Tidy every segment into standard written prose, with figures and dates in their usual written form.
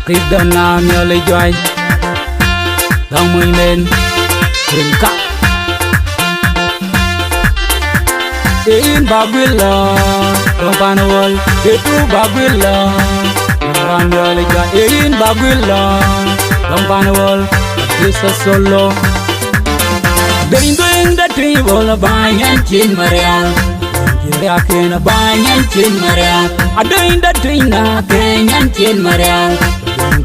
Dona Amiol joy Dong mui men Dinka In Baguilla Dong Panawal Itu Baguilla Amiol joy In Baguilla Dong Panawal This a solo Doing the tree wall banyan chin marial Yakin a banyan chin marial A doing the tree na kenyan chin marial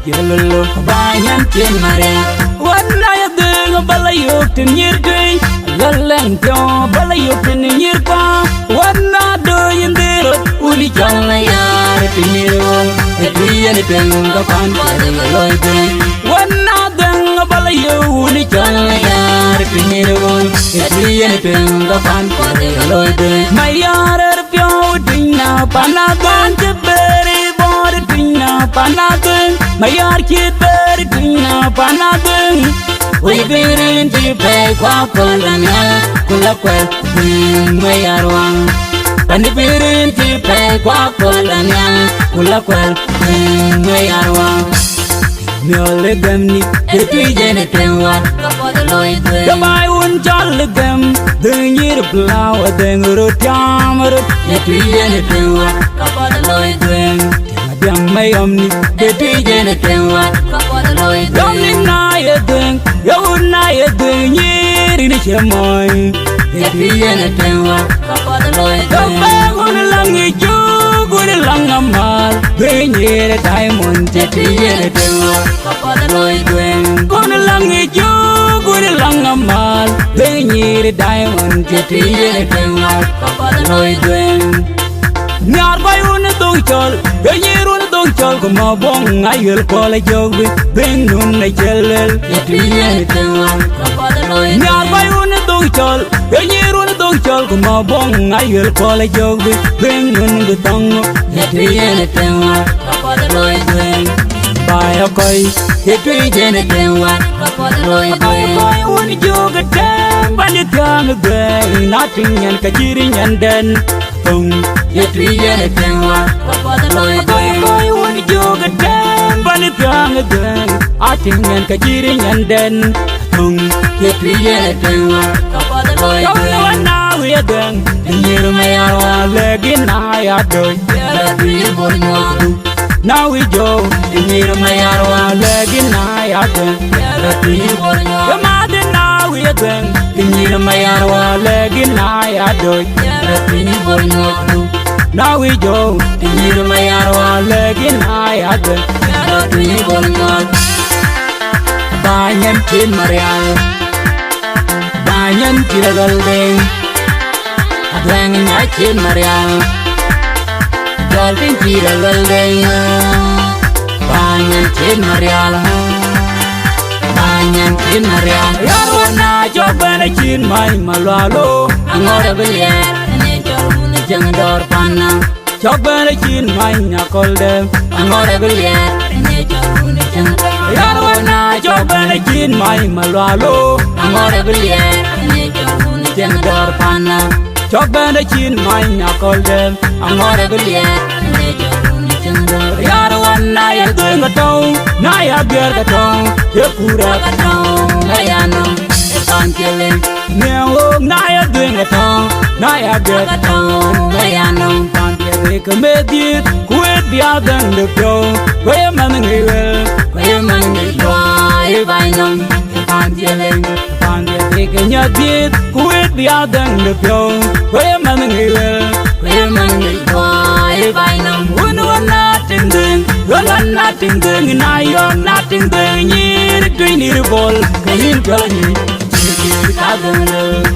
Kilolo banyan chin marial One night doing a balayuk in year day Lalang pyo balayuk in year pa One not doing the road Uli jala yar piniro It be anything the fun for the loy day One not doing a balayuk Uli jala yar piniro It be anything the fun for the loy day My yar pyo dinna panagan Chiberi bor dinna panagan My yar chiberi dinna panagan We been in the pay kwa kolanya Kula kwel my yar wang Pani been in the pay kwa kolanya Kula kwel my yar wang Miol gam ni Ketui jene tenwa Kapada loy dwe Kamai un chal gam Dengir blawa denguru tiamarut Ketui jene tenwa Kapada loy dwe Tiang may omni Ketui jene tenwa Kapada loy dwe Yom ni na ye dweng Yom na ye dweng Nyeri ni chemoy Ketui jene tenwa Kapada loy dwe Kapag un lang ijo Gun lang amal Dwenyere diamond Ketui jene tenwa Kapada loy dweng Gun lang ijo Gun lang amal Dwenyere diamond Ketui jene tenwa Kapada loy dweng Nyar bay un dong chol Dwenyere un dong chol Kuma bong ayel kola jogbi Dweng nun na chelel Ketui jene tenwa Kapada loy dweng Nyar bay un dong chol Dwenyere un dong chol Kuma bong ayel kola jogbi Dweng nun gutong Ketui jene tenwa Kapada loy dweng Baya koi Ketui jene tenwa Kapada loy dweng Baya un joga tem Bani tiang dweng Nating yan kajiri yan den Tung Ketui jene tenwa Kapada loy dweng Baya un joga tem Bani tiang dweng Ating yan kajiri yan den Tung Ketui jene tenwa Kapada loy dweng Kau nawan na wia dweng Nyir mayarwa lagi na ya doy Ketui bol nyokdu Now we go, Dinka Mayarwa lagi na ya dweng Ketui bol nyokdu Kamade now we dweng Dinka Mayarwa lagi na ya doy Ketui bol nyokdu Now we go, Dinka Mayarwa lagi na ya dweng Ketui bol nyokdu Banyan chin marial Banyan kiragal deng Adweng nyay chin marial Dolphin kiragal deng Banyan chin marial Banyan chin marial Yarwana jobana chin may malwalo Angora bilier Ane jormuna jang dor panang Jobana chin may nyakol dem Angora bilier Ane jormuna jang Yarwana jobana chin may malwalo Angora bilier Ane jormuna jang dor panang Jobana chin may nyakol dem Angora bilier Ane jormuna jang dor Yarwana ya dweng atong Na ya biar katong Ya pura katong Na ya nong Etan killing Nyawog na ya dweng atong Na ya biar katong Na ya nong Tan killing Kamedit Kuwet biadang lepyo Kwaya manang iwel Kwaya manang iwa Ibay nong Etan killing Tan killing Kanyadit Kuwet biadang lepyo Kwaya manang iwel Kwaya manang iwa Ibay nong Unuan natin ding Unuan natin ding Inayon natin ding Nyiri tuy niribol Kayin kalanyi Chigir kadang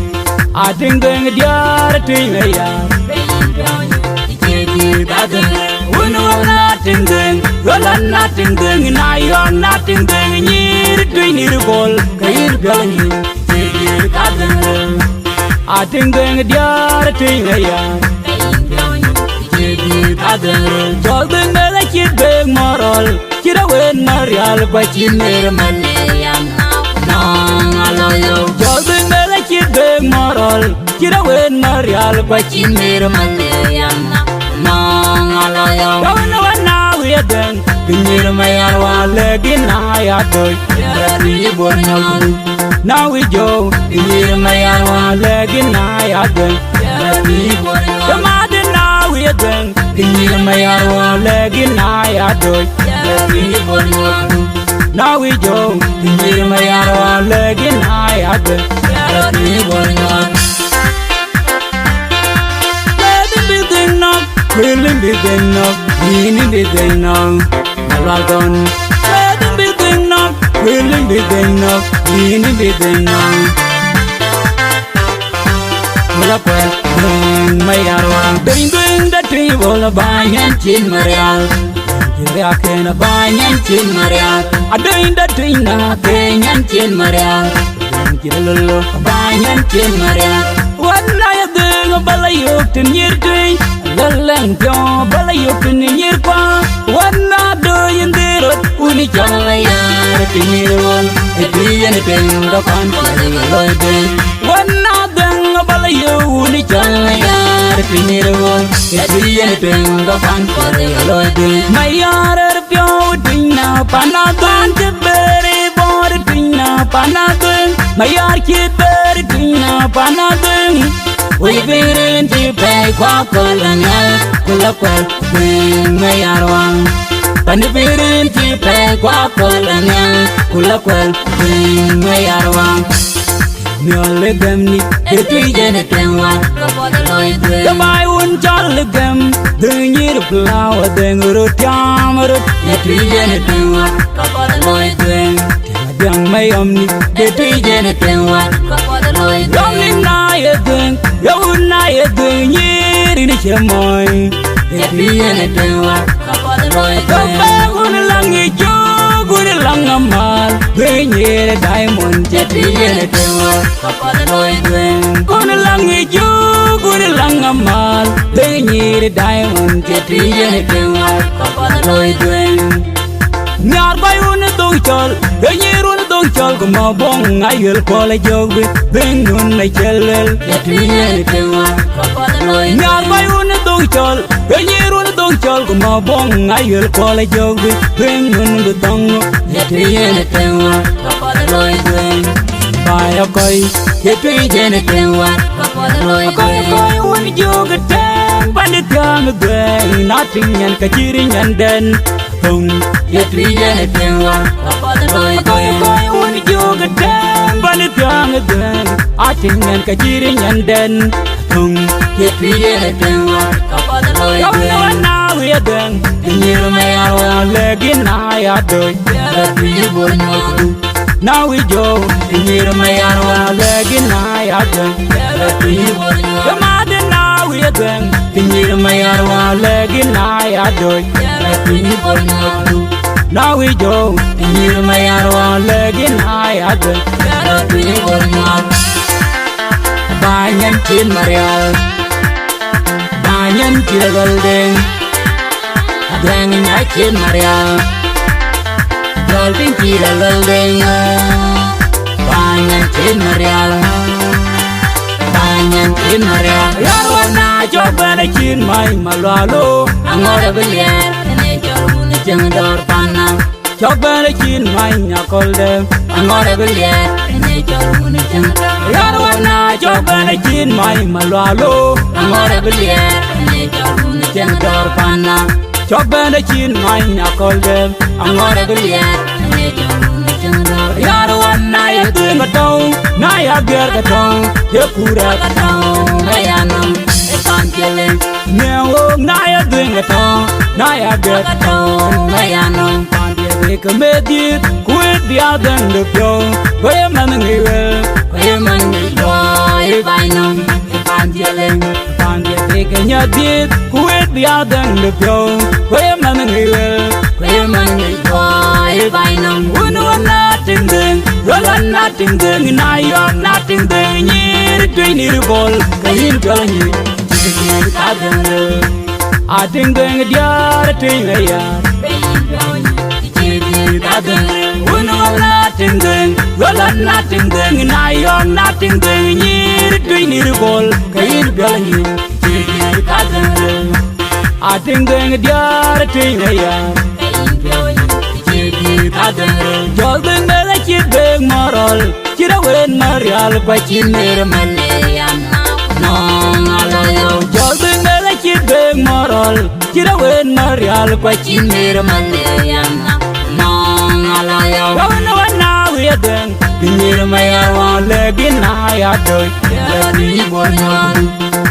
Ating ding Diyar tuy ngayon Kayin kalanyi Chigir kadang Unuan natin ding Unuan natin ding Inayon natin ding Nyiri tuy niribol Kayin kalanyi Chigir kadang Ating ding Diyar tuy ngayon Chol ding mele chit beng morol Chira wen marial pa chin nere malayam Nong aloyo Chol ding mele chit beng morol Chira wen marial pa chin nere malayam Nong aloyo Kawan wan na wia deng Dinka Mayarwa legin I adoy Twic Bol Now we go Twic Mayardit legin I adoy Twic Bol Come on now we again Twic Mayardit legin I adoy Twic Bol Now we go Twic Mayardit legin I adoy Twic Bol Feeling big enough, meaning big enough, Malagon. Feeling big enough, feeling big enough, meaning big enough. Mulapel, bring my arrow, bring the table of Banyan Chin Marial. I can a Banyan Chin Marial. I doing the Trina, Banyan Chin Marial. Kilolo, Banyan Chin Marial. What I do a balayok to near tree. Dalang jo balayok ni yirpa wana do yindirot uni chalaya tinirwon etriyan tendo kan loide wana dang balayok uni chalaya tinirwon etriyan tendo kan loide mayar pyo tinna panadon jebere bor tinna panadon mayar kiber tinna panadon we been to pay Quacolana, Kulapel, bring my arwang. Panipin to pay Quacolana, Kulapel, bring my arwang. Miolegam, the pigeon at one, the my own jolligam, the year flower, then Rotiam, the pigeon at one, young may omni, the pigeon at one, young Nayadun, you Nayadun, year in a chamoy, the pigeon at one, come back on a long joke, good along a mile, bring here a diamond, the pigeon at one, on a long joke, good along a mile, bring here a diamond, the pigeon at one. Nyar bay un dong chol, the year un dong chol, come on bong, I will call a joke with Bengun like Chellel, Nyar bay un dong chol, the year un dong chol, come on bong, I will call a joke with Bengun the tongue, by a koi, get to a koi, one joke at 10, but the tongue again, nothing and kachiring and then. Yet we get it in one. I want to joke at them, but it's young again. I think and Kajiring and then. Yet we get it in one. Now we are done. And you may have a leg in I do. Now we go. And you may have a leg in I do. Come on, now we are done. And you may have a leg in I do. Now we go, and you may have one leg in I do. Banyan Chin Marial, Banyan Kilgolden, Dangin Chin Marial, Dolphin Kilgolden, Banyan Chin Marial, Banyan Chin Marial. Yarwana Jobana Chin my Malalo, I'm not a billion. Jangdor Pana, Chopper Chin, mine, I call them. I'm not a billion. Yarwana, Chopper Chin, mine, Malalo. I'm not a billion. Jangdor Pana, Chopper Chin, mine, I call them. I'm not a billion. Yarwana, I do a town, Naya Gergatong, Yapura Gatong, Mayanam, a can't kill him. No, Naya doing a town. Naya get a town, Mayanam, Pandia, committed, quit the other than the flow. Where man will, where man will go, if I know, if I'm yelling, Pandia, taking your did, quit the other than the flow. Where man will, where man will go, if I know, who know nothing then, well, nothing then, and I am nothing then, near the train ball, can telling you, I don't know. I think going to the thing, nothing doing, well, I'm nothing doing, and I am nothing doing. Near the ball, can telling you, I think going to the thing, Jol bing bela chit bing moral Chira wen marial kwa chin mere malayan Nong aloyo Jol bing bela chit bing moral Chira wen marial kwa chin mere malayan Nong aloyo Kawana wana wiyadeng Pinyir mayar wan legi na yadoy Legi bonyodu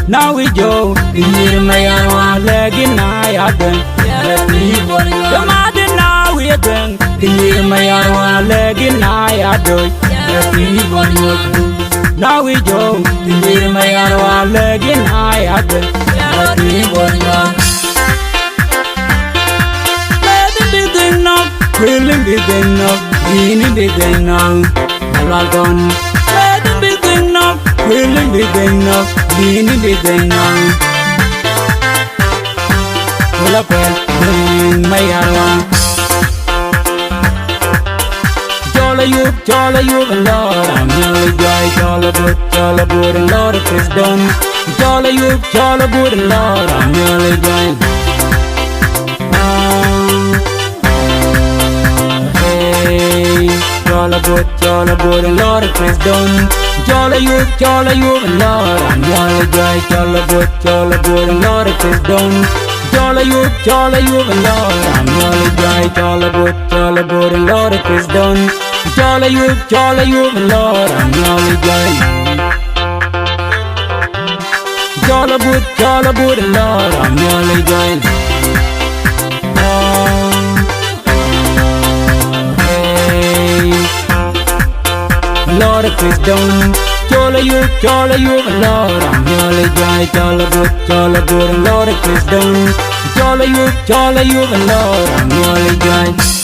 Now we go Pinyir mayar wan legi na yadoy Legi bonyodu Kamadi now we deng Pinyir mayar wan legi na yadoy Legi bonyodu Now we go Pinyir mayar wan legi na yadoy Legi bonyodu Legi big enough Feeling big enough Feeling big enough Algon Feeling big enough Feeling big enough Feeling big enough Wala kwel Bing mayarwa Jola yub Lord Amiol joy Jola bud and Lord Chris Don Jola yub and Lord Amiol joy Jola bud and Lord Chris Don Jola yub and Lord Amiol joy Jola bud and Lord Chris Don Jola yub and Lord Amiol joy Jola bud and Lord Chris Don Jola yub and Lord Amiol joy Jola bud and Lord Amiol joy Lord Chris Don Jola yub and Lord Amiol joy Jola bud and Lord Chris Don Jola yub and Lord Amiol joy